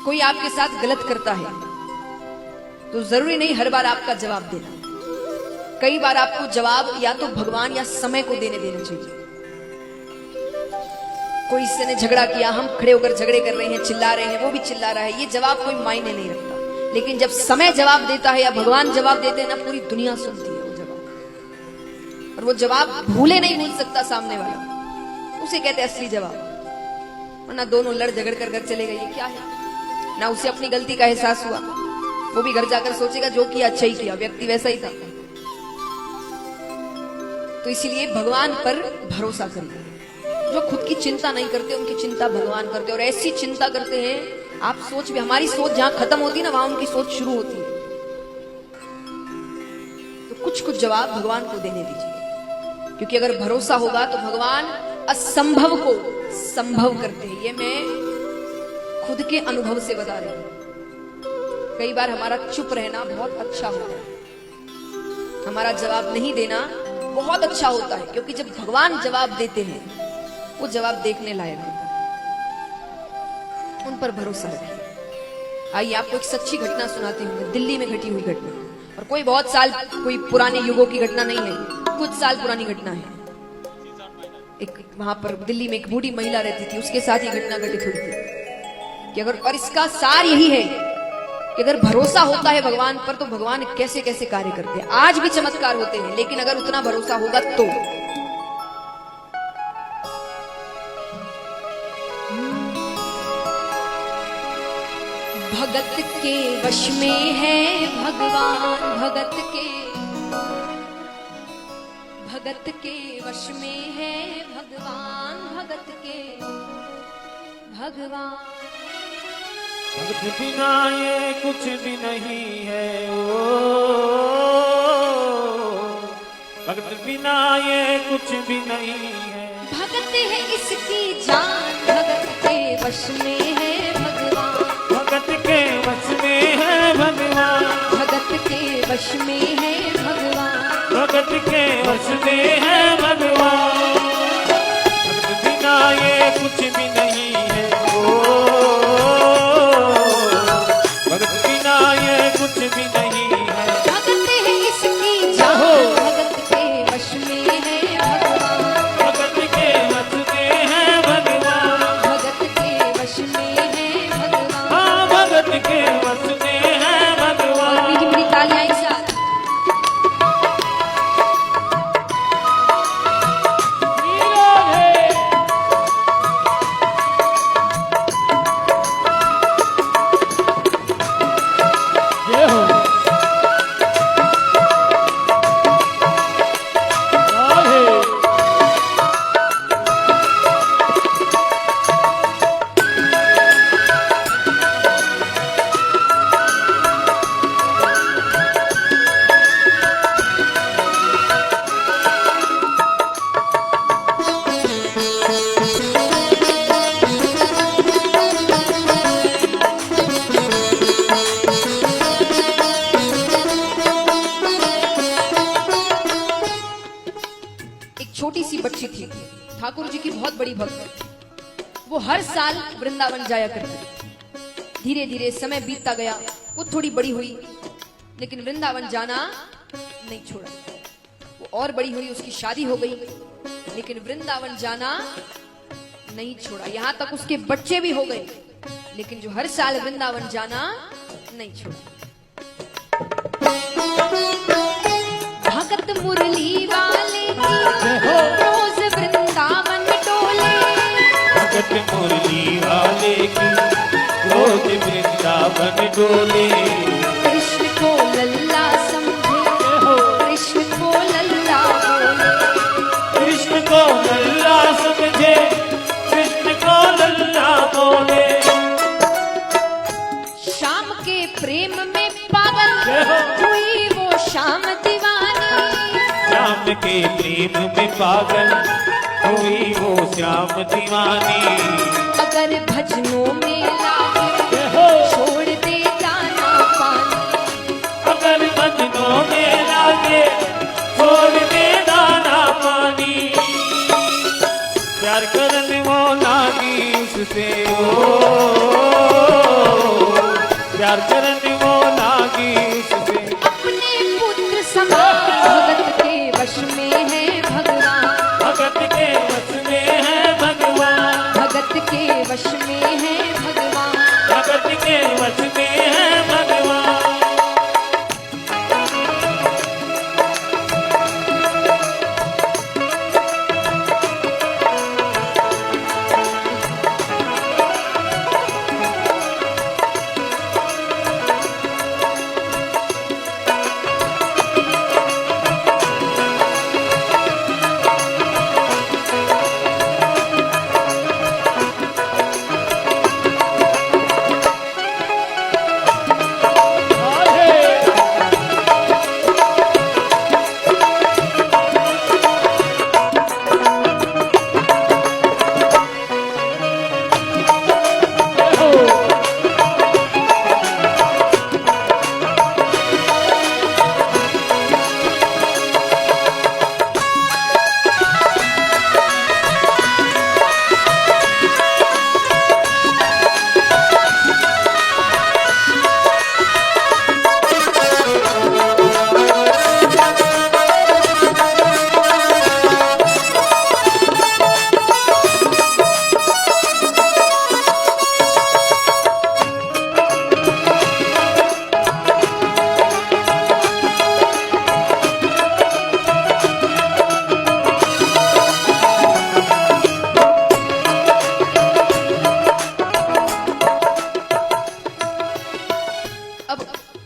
कोई आपके साथ गलत करता है तो जरूरी नहीं हर बार आपका जवाब देना। कई बार आपको जवाब या तो भगवान या समय को देना चाहिए। कोई इससे ने झगड़ा किया, हम खड़े होकर झगड़े कर रहे हैं, चिल्ला रहे हैं, वो भी चिल्ला रहा है, ये जवाब कोई मायने नहीं रखता। लेकिन जब समय जवाब देता है या भगवान जवाब देते हैं ना, पूरी दुनिया सुनती है वो जवाब। और वो जवाब भूले नहीं भूल सकता सामने वाला, उसे कहते हैं असली जवाब। वरना दोनों लड़ झगड़ कर घर चले गए, ये क्या है? ना उसे अपनी गलती का एहसास हुआ, वो भी घर जाकर सोचेगा जो किया अच्छा ही किया, व्यक्ति वैसा ही था। तो इसीलिए भगवान पर भरोसा करिए। जो खुद की चिंता नहीं करते उनकी चिंता भगवान करते, और ऐसी चिंता करते हैं आप सोच भी, हमारी सोच जहां खत्म होती है ना वहां उनकी सोच शुरू होती है। तो कुछ कुछ जवाब भगवान को देने दीजिए, क्योंकि अगर भरोसा होगा तो भगवान असंभव को संभव करते हैं। ये मैं खुद के अनुभव से बता रही हूं। कई बार हमारा चुप रहना बहुत अच्छा होता है, हमारा जवाब नहीं देना बहुत अच्छा होता है, क्योंकि जब भगवान जवाब देते हैं वो जवाब देखने लायक होता है। उन पर भरोसा रखिए। आइए आपको एक सच्ची घटना सुनाती हूँ, दिल्ली में घटी हुई घटना, और कोई बहुत साल, कोई पुराने युगों की घटना नहीं है, कुछ साल पुरानी घटना है। एक वहां पर दिल्ली में एक बूढ़ी महिला रहती थी, उसके साथ ही घटना घटित हुई थी कि अगर, और इसका सार यही है कि अगर भरोसा होता है भगवान पर तो भगवान कैसे कैसे कार्य करते हैं। आज भी चमत्कार होते हैं, लेकिन अगर उतना भरोसा होगा तो। भगत के वश में है भगवान, भगत के वश में है भगवान, भगत के भगवान। भगत बिना ये कुछ भी नहीं है, ओ भगत बिना ये कुछ भी नहीं है। भगत है इसकी जान, भगत के वश में है भगवान, भगत के वश में है भगवान, भगत के वश में है भगवान, भगत के वश में है भगवान। भगत बिना ये कुछ भी नहीं है, ओ भगत बिना ये कुछ भी नहीं है। भगत है इसकी जान, भगत के वश में है भगवान, भगत के वश में है भगवान, भगत के वश में है भगवान। हाँ भगत के वश में है भगवान। मीठी मीठी तालियां एक साथ। छोटी सी बच्ची थी, ठाकुर जी की बहुत बड़ी भक्त। वो हर साल वृंदावन जाया करती। धीरे धीरे समय बीतता गया, वो थोड़ी बड़ी हुई, लेकिन वृंदावन जाना नहीं छोड़ा। वो और बड़ी हुई, उसकी शादी हो गई, लेकिन वृंदावन जाना नहीं छोड़ा। यहां तक उसके बच्चे भी हो गए, लेकिन जो हर साल वृंदावन जाना नहीं छोड़ा। भगत मुरली वाले रोज वृंदावन डोले, भगत मुरली वाले की रोज वृंदावन डोले। कृष्ण को लल्ला समझे, कृष्ण को लल्ला बोले, कृष्ण को लल्ला समझे, कृष्ण को लल्ला बोले। शाम के प्रेम में पागल हुई वो शाम दीवानी, श्याम के प्रेम में पागल हुई वो श्याम दीवानी। अगर भजनों में लागे छोड़ दे दाना पानी, अगर भजनों में लागे छोड़ दे दाना पानी। प्यार करने वो लागी उससे, ओ है भगवान। भगत के वश में है भगवान।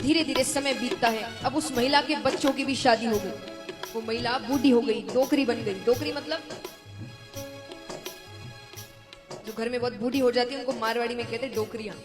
धीरे धीरे समय बीतता है। अब उस महिला के बच्चों की भी शादी हो गई। वो महिला बूढ़ी हो गई, डोकरी बन गई। डोकरी मतलब जो घर में बहुत बूढ़ी हो जाती है उनको मारवाड़ी में कहते हैं डोकरियां।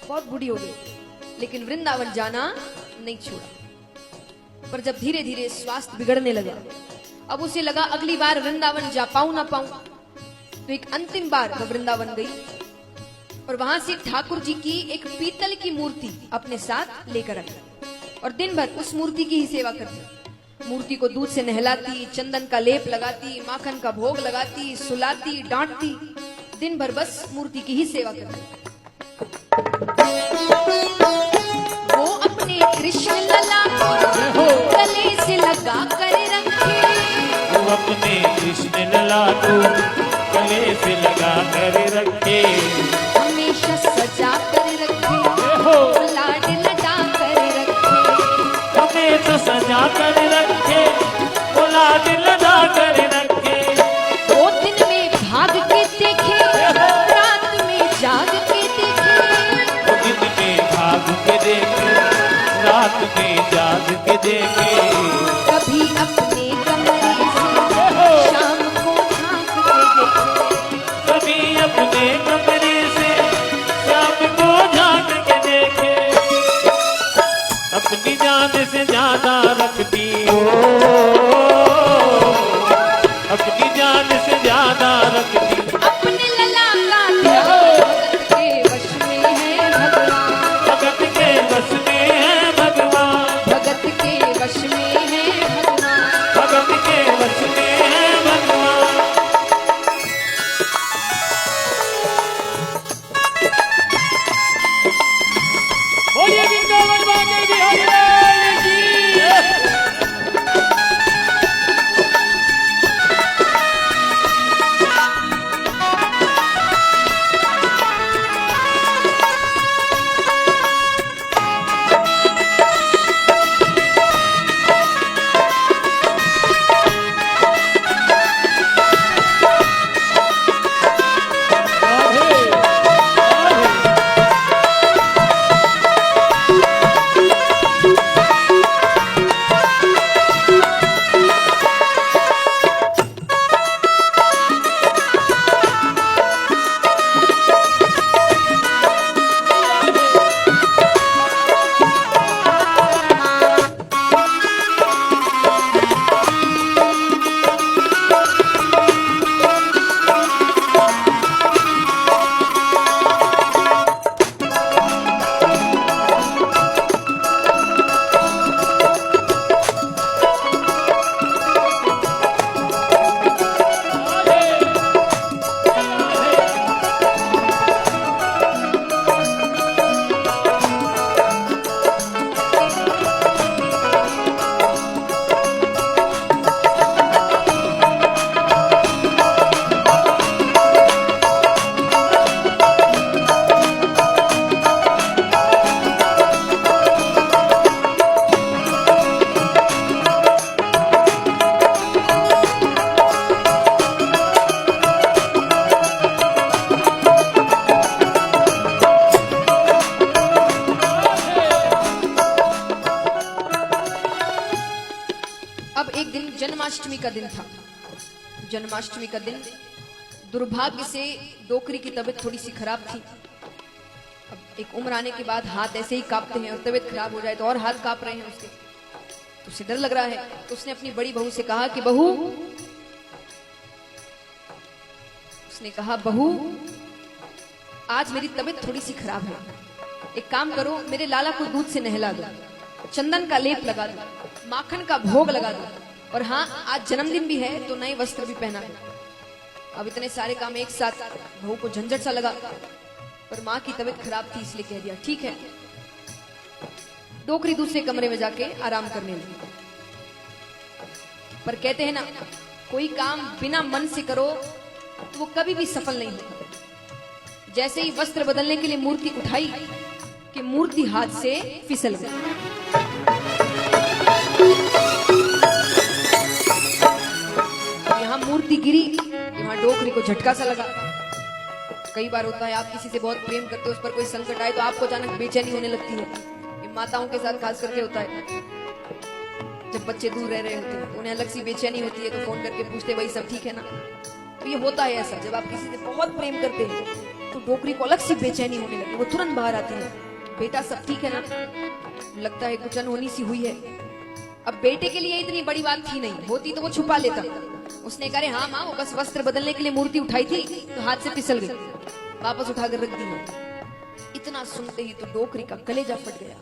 बहुत बूढ़ी हो गई, लेकिन वृंदावन जाना नहीं छोड़ा। पर जब धीरे धीरे स्वास्थ्य बिगड़ने लगा, अब उसे लगा अगली बार वृंदावन जा पाऊं ना पाऊं, तो एक अंतिम बार वह वृंदावन गई और वहां से ठाकुर जी की एक पीतल की मूर्ति अपने साथ लेकर आई और दिन भर उस मूर्ति की ही सेवा करती। मूर्ति को दूध से नहलाती, चंदन का लेप लगाती, माखन का भोग लगाती, सुलाती, डांटती, दिन भर बस मूर्ति की ही सेवा करती। वो अपने कृष्ण लला को गले से लगा कर रखे। वो अपने कृष्ण लला को गले से लगा कर रखे। हमेशा सजा कर रखे, लाड लटा कर रखे। हमेशा सजा कर रखे, लाड लटा कर रखे। वो दिन में भाग के देखे, रात में जाग के देखे। वो दिन में भाग के देखे, रात में जाग के देखे। कभी अपने कमरे से शाम को झांक के देखे। कभी अपने कमरे से शाम को झांक के देखे। अपनी जान से ज्यादा रखती हो, अपनी जान से ज्यादा रखती। अपने लला का ध्यान भगत के वश में है भगवान। भगत के वश में है भगवान। भगत के वश जन्माष्टमी का दिन था। जन्माष्टमी का दिन, दुर्भाग्य से डोकरी की तबीयत थोड़ी सी खराब थी। अब एक उम्र आने के बाद हाथ ऐसे ही कांपते हैं और तबीयत खराब हो जाए तो और हाथ कांप रहे हैं उसके, तो उसे डर लग रहा है। तो उसने अपनी बड़ी बहू से कहा कि बहू, उसने कहा बहू आज मेरी तबीयत थोड़ी सी खराब है, एक काम करो मेरे लाला को दूध से नहला दो, चंदन का लेप लगा दो, माखन का भोग लगा दो, और हाँ आज जन्मदिन भी है तो नए वस्त्र भी पहना दो। अब इतने सारे काम एक साथ, बहू को झंझट सा लगा, पर माँ की तबीयत खराब थी इसलिए कह दिया ठीक है। डोकरी दूसरे कमरे में जाके आराम करने लगी। पर कहते हैं ना, कोई काम बिना मन से करो तो वो कभी भी सफल नहीं होता। जैसे ही वस्त्र बदलने के लिए मूर्ति उठाई कि मूर्ति हाथ से फिसल गई। यहां मूर्ति गिरी, यहां डोकरी को झटका सा लगा। कई बार होता है आप किसी से बहुत प्रेम करते हो, उस पर कोई संकट आए तो आपको अचानक बेचैनी होने लगती है। ये माताओं के साथ खास करके होता है, जब बच्चे दूर रह रहे होते हैं तो उन्हें अलग सी बेचैनी होती है, तो फोन करके पूछते भाई सब ठीक है ना। तो ये होता है ऐसा, जब आप किसी से बहुत प्रेम करते हैं तो डोकरी को अलग सी बेचैनी होने लगती है, वो तुरंत बाहर आती है, बेटा सब ठीक है ना, लगता है कुछ अनहोनी सी हुई है। अब बेटे के लिए इतनी बड़ी बात थी नहीं, होती तो वो छुपा लेता। उसने कहा हाँ माँ, वो बस वस्त्र बदलने के लिए मूर्ति उठाई थी तो हाथ से फिसल गई, वापस उठाकर रख दी। इतना सुनते ही तो डोकरी का कलेजा फट गया,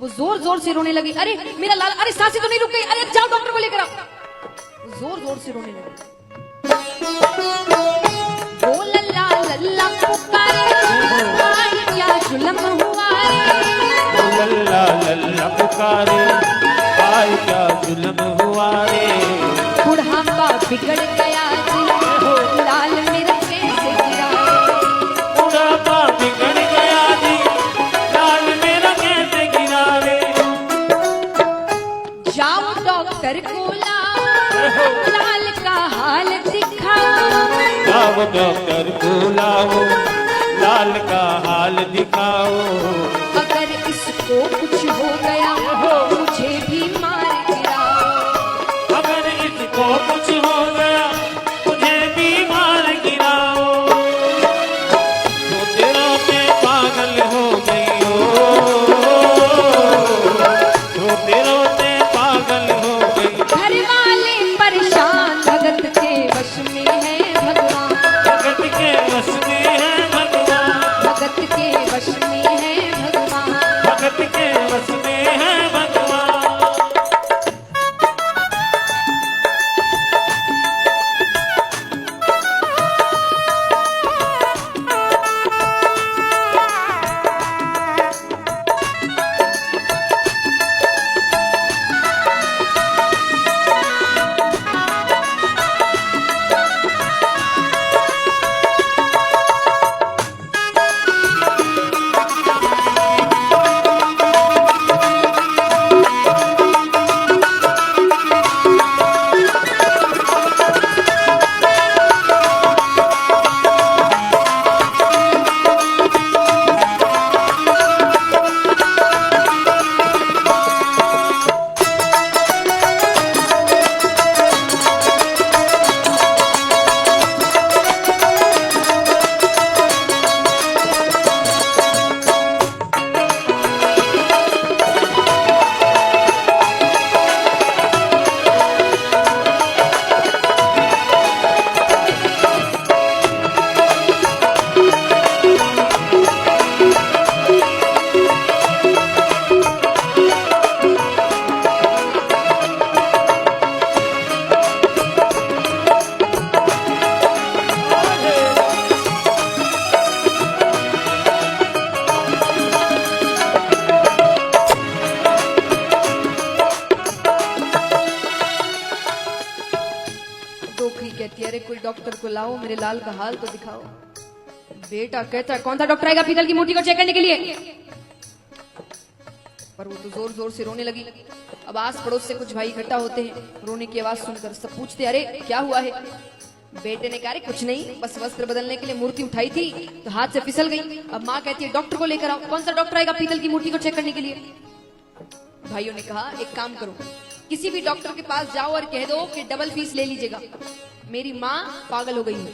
वो जोर जोर से रोने लगी, अरे मेरा लाल, अरे सांसें तो नहीं रुक गई, अरे जाओ डॉक्टर को लेकर आओ। जोर जोर से रोने लगी। ओ लल्ला लल्ला पुकारे, क्या जुल्म हुआ रे, लल्ला लल्ला पुकारे, आय क्या जुल्म हुआ रे। बुढ़ापा बिगड़ गया जी, लाल मेरा कैसे गिरा, बुढ़ापा बिगड़ गया जी, लाल मेरा कैसे गिरा रे। जाओ डॉक्टर को लाओ, लाल का हाल दिखाओ, जाओ डॉक्टर को लाओ, लाल का हाल दिखाओ। अगर इसको कुछ हो गया मुझे भी मार गिराओ, अगर इसको कुछ हो गया मुझे भी मार गिराओ। रोते रोते पागल हो गई हो, रोते रोते पागल हो गई। घर वाले परेशान, भगत के वश में है भगवान, भगत के वश में है भगवान, भगत के वश में है भगवान, भगत के वश में है भगवान। डॉक्टर को लाओ, मेरे लाल का हाल तो दिखाओ। बेटा कहता है कौन सा डॉक्टर आएगा पीतल की मूर्ति को चेक करने के लिए, पर वो तो जोर जोर से रोने लगी। अब आस पड़ोस से कुछ भाई इकट्ठा होते हैं, रोने की आवाज सुनकर सब पूछते अरे क्या हुआ है। बेटे ने कहा कुछ नहीं, बस वस्त्र बदलने के लिए मूर्ति उठाई थी तो हाथ से फिसल गई। अब माँ कहती है डॉक्टर को लेकर आओ। कौन सा डॉक्टर आएगा पीतल की मूर्ति को चेक करने के लिए। भाइयों ने कहा एक काम करो, किसी भी डॉक्टर के पास जाओ और कह दो कि डबल फीस ले लीजिएगा, मेरी माँ पागल हो गई है,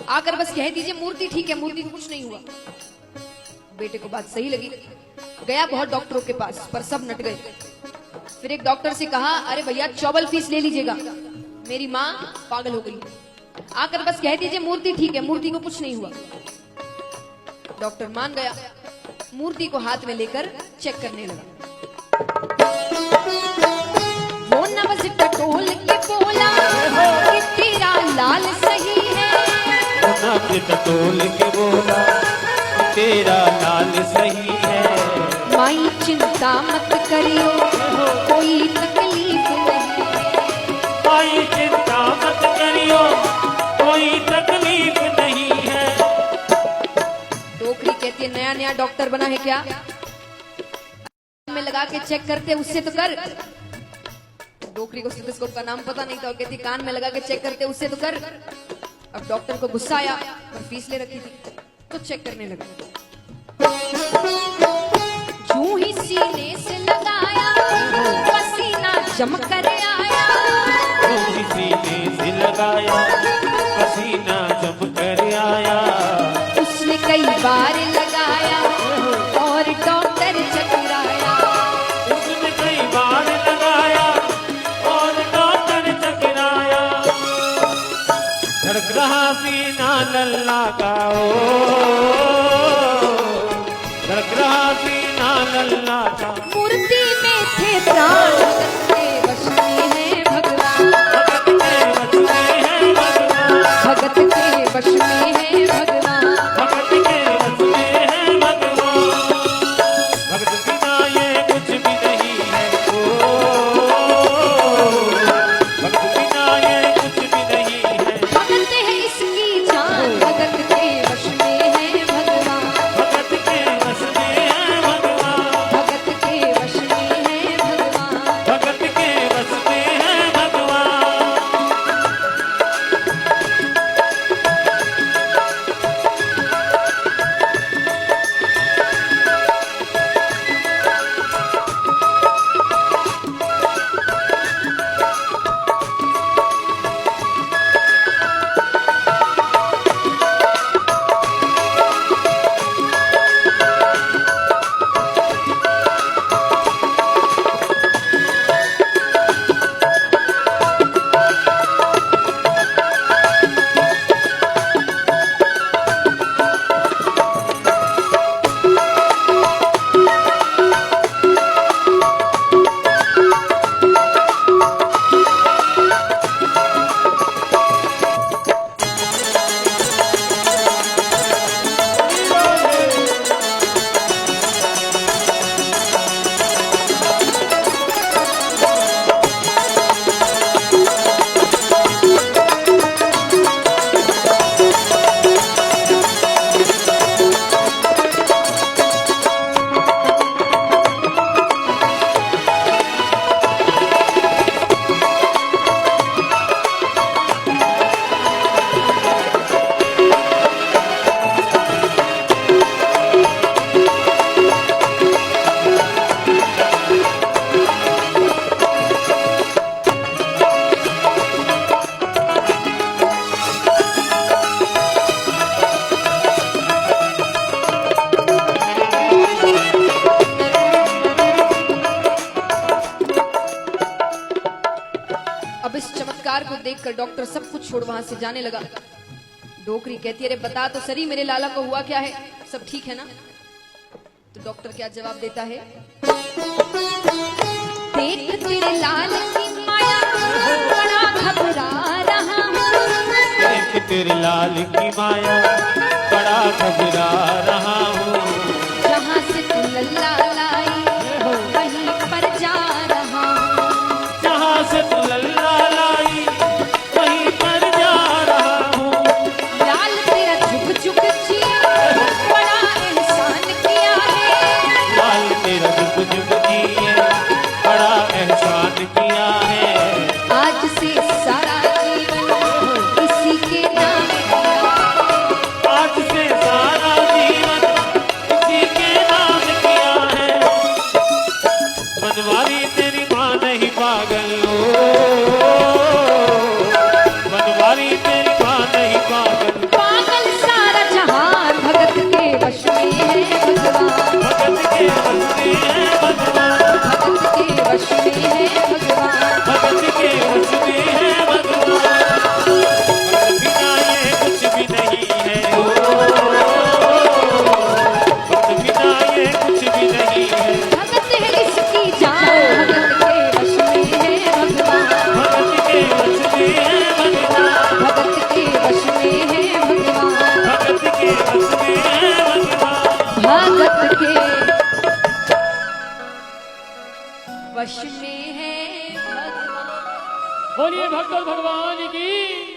आकर बस कह दीजिए मूर्ति ठीक है, मूर्ति को कुछ नहीं हुआ। बेटे को बात सही लगी, गया बहुत डॉक्टरों के पास, पर सब नट गए। फिर एक डॉक्टर से कहा, अरे भैया डबल फीस ले लीजिएगा, मेरी माँ पागल हो गई, आकर बस कह दीजिए मूर्ति ठीक है, मूर्ति को कुछ नहीं हुआ। डॉक्टर मान गया, मूर्ति को हाथ में लेकर चेक करने लगा। वो नवज टटोल के बोला कि तेरा लाल सही है, नब्ज टटोल के बोला तेरा लाल सही है। माई चिंता मत करियो कोई तकलीफ नहीं है, माई चिंता मत करियो कोई तकलीफ नहीं है। डोकरी कहती है नया नया डॉक्टर बना है क्या, में लगा के चेक करते उससे तो कर। डोकरी को स्टेथोस्कोप का नाम पता नहीं था, कहती कान में लगा के चेक करते उससे तो कर। अब डॉक्टर को गुस्सा आया, पर फीस ले रखी थी तो चेक करने लगा। जूं ही सीने से लगाया पसीना जम कर आया, सीने से लगाया पसीना जम कर आया। उसने कई बार लगाया और डॉक्टर चकराया, उसने कई बार लगाया और डॉक्टर चकराया। धड़क रहा सीना लल्ला का ओ, धड़क रहा सीना लल्ला का। मूर्ति में थे प्राण के वश में है भगवान, भगत के वश में है भगवान, भगत के वश में है भगवान। भगत बिना ये कुछ भी नहीं है ओ, भगत बिना ये कुछ भी नहीं है। भगत है इसकी जान, भगत के वश में है भगवान, भगत के वश में है भगवान, भगत के वश में है भगवान। भगत के वश में है भगवान। अब इस चमत्कार को देखकर डॉक्टर सब कुछ छोड़ वहां से जाने लगा। डोकरी कहती है, अरे बता तो सही मेरे लाला को हुआ क्या है, सब ठीक है ना? तो डॉक्टर क्या जवाब देता है, देख तेरे लाल की माया बड़ा घबरा रहा हूँ, देख तेरे लाल की माया बड़ा घबरा रहा हूँ। जहाँ से तू लल्ला लाई वहीं पर जा रहा हूँ, जहाँ से तू लल्ला लाई वहीं पर जा रहा हूँ। लाल तेरा झुक झुक जिया बड़ा एहसान किया है, लाल तेरा झुक झुक जिया बड़ा एहसान किया है। आज से सारा जीवन इसी के नाम किया, आज से सारा जीवन है भगवान, भगत के वश में है भगवान, भगत के वश में है भगवान, भगत के वश में है भगवान। भगत बिना ये कुछ भी नहीं है, ओ भगत बिना ये कुछ भी नहीं है। भगत है इसकी जान, भगत के वश में है भगवान, भगत के वश में है भगवान, भगत के वश में है भगवान, भगत के वश में है भगवान, भगत के वश में है भगवान। बोलिए भक्त भगवान की।